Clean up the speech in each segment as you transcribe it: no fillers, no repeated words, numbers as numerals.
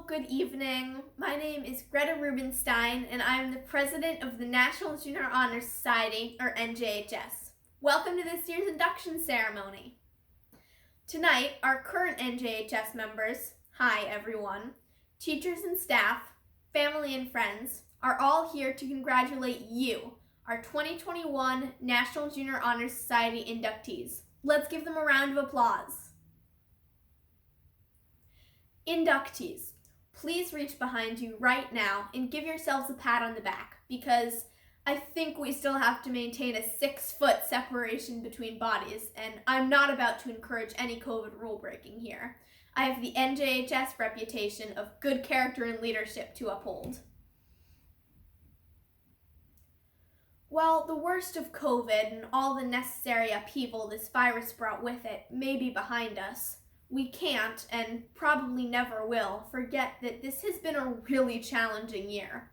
good evening. My name is Greta Rubenstein, and I am the president of the National Junior Honor Society, or NJHS. Welcome to this year's induction ceremony. Tonight, our current NJHS members, hi everyone, teachers and staff, family and friends, are all here to congratulate you, our 2021 National Junior Honor Society inductees. Let's give them a round of applause. Inductees, please reach behind you right now and give yourselves a pat on the back, because I think we still have to maintain a 6-foot separation between bodies, and I'm not about to encourage any COVID rule breaking here. I have the NJHS reputation of good character and leadership to uphold. While the worst of COVID and all the necessary upheaval this virus brought with it may be behind us, we can't, and probably never will, forget that this has been a really challenging year.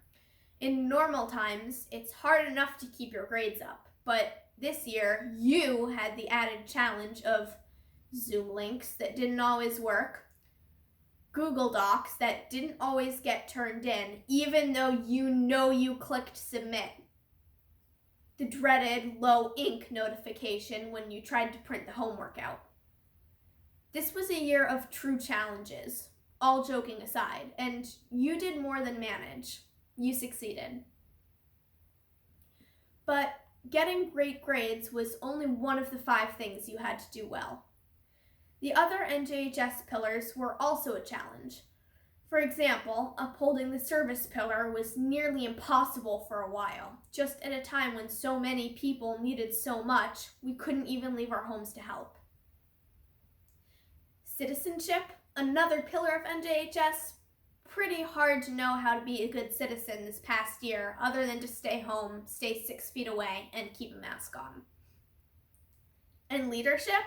In normal times, it's hard enough to keep your grades up, but this year, you had the added challenge of Zoom links that didn't always work, Google Docs that didn't always get turned in, even though you clicked submit, the dreaded low ink notification when you tried to print the homework out. This was a year of true challenges, all joking aside, and you did more than manage. You succeeded. But getting great grades was only one of the 5 things you had to do well. The other NJHS pillars were also a challenge. For example, upholding the service pillar was nearly impossible for a while, just at a time when so many people needed so much, we couldn't even leave our homes to help. Citizenship, another pillar of NJHS, pretty hard to know how to be a good citizen this past year, other than to stay home, stay 6 feet away, and keep a mask on. And leadership?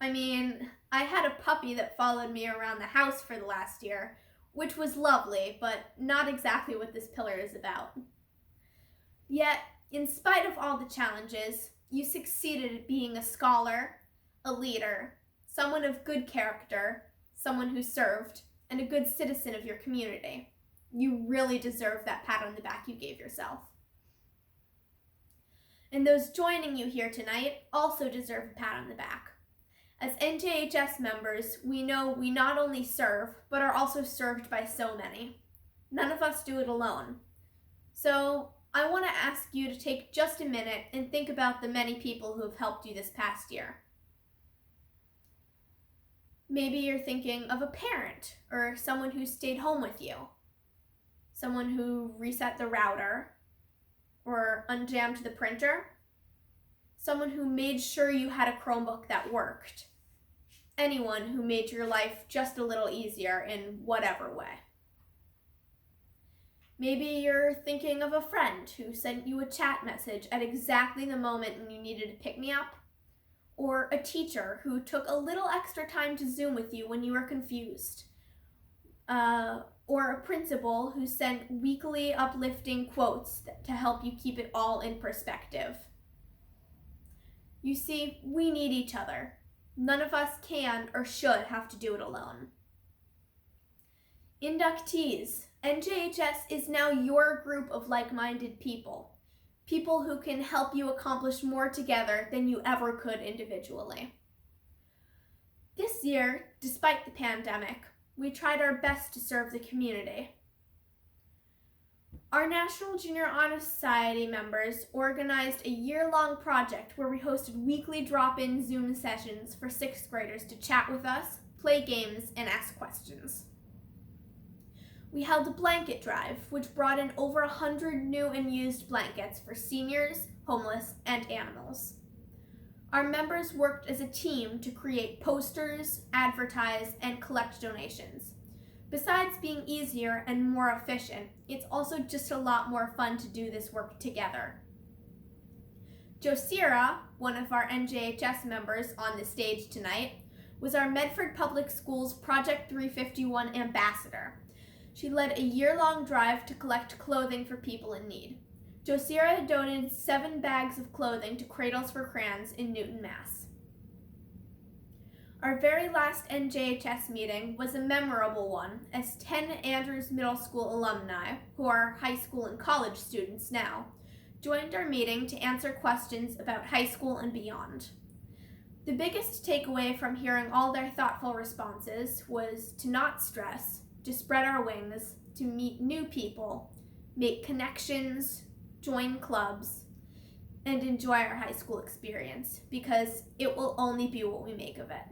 I had a puppy that followed me around the house for the last year, which was lovely, but not exactly what this pillar is about. Yet, in spite of all the challenges, you succeeded at being a scholar, a leader, someone of good character, someone who served, and a good citizen of your community. You really deserve that pat on the back you gave yourself. And those joining you here tonight also deserve a pat on the back. As NJHS members, we know we not only serve, but are also served by so many. None of us do it alone. So I want to ask you to take just a minute and think about the many people who have helped you this past year. Maybe you're thinking of a parent or someone who stayed home with you, someone who reset the router or unjammed the printer, someone who made sure you had a Chromebook that worked, anyone who made your life just a little easier in whatever way. Maybe you're thinking of a friend who sent you a chat message at exactly the moment when you needed to pick me up, or a teacher who took a little extra time to Zoom with you when you were confused, or a principal who sent weekly uplifting quotes to help you keep it all in perspective. You see, we need each other. None of us can or should have to do it alone. Inductees, NJHS is now your group of like-minded people. People who can help you accomplish more together than you ever could individually. This year, despite the pandemic, we tried our best to serve the community. Our National Junior Honor Society members organized a year-long project where we hosted weekly drop-in Zoom sessions for 6th graders to chat with us, play games, and ask questions. We held a blanket drive, which brought in over 100 new and used blankets for seniors, homeless, and animals. Our members worked as a team to create posters, advertise, and collect donations. Besides being easier and more efficient, it's also just a lot more fun to do this work together. Josira, one of our NJHS members on the stage tonight, was our Medford Public Schools Project 351 ambassador. She led a year-long drive to collect clothing for people in need. Josira donated 7 bags of clothing to Cradles for Crayons in Newton, Mass. Our very last NJHS meeting was a memorable one, as 10 Andrews Middle School alumni, who are high school and college students now, joined our meeting to answer questions about high school and beyond. The biggest takeaway from hearing all their thoughtful responses was to not stress, to spread our wings, to meet new people, make connections, join clubs, and enjoy our high school experience, because it will only be what we make of it.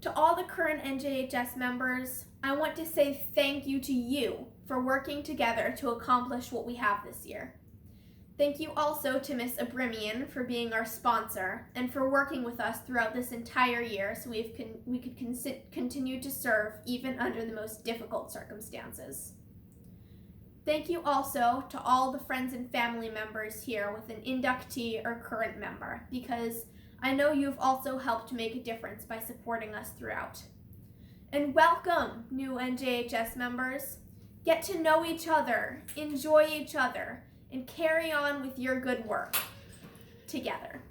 To all the current NJHS members, I want to say thank you to you for working together to accomplish what we have this year. Thank you also to Ms. Abrimian for being our sponsor and for working with us throughout this entire year so we could continue to serve even under the most difficult circumstances. Thank you also to all the friends and family members here with an inductee or current member, because I know you've also helped make a difference by supporting us throughout. And welcome, new NJHS members. Get to know each other, enjoy each other, and carry on with your good work together.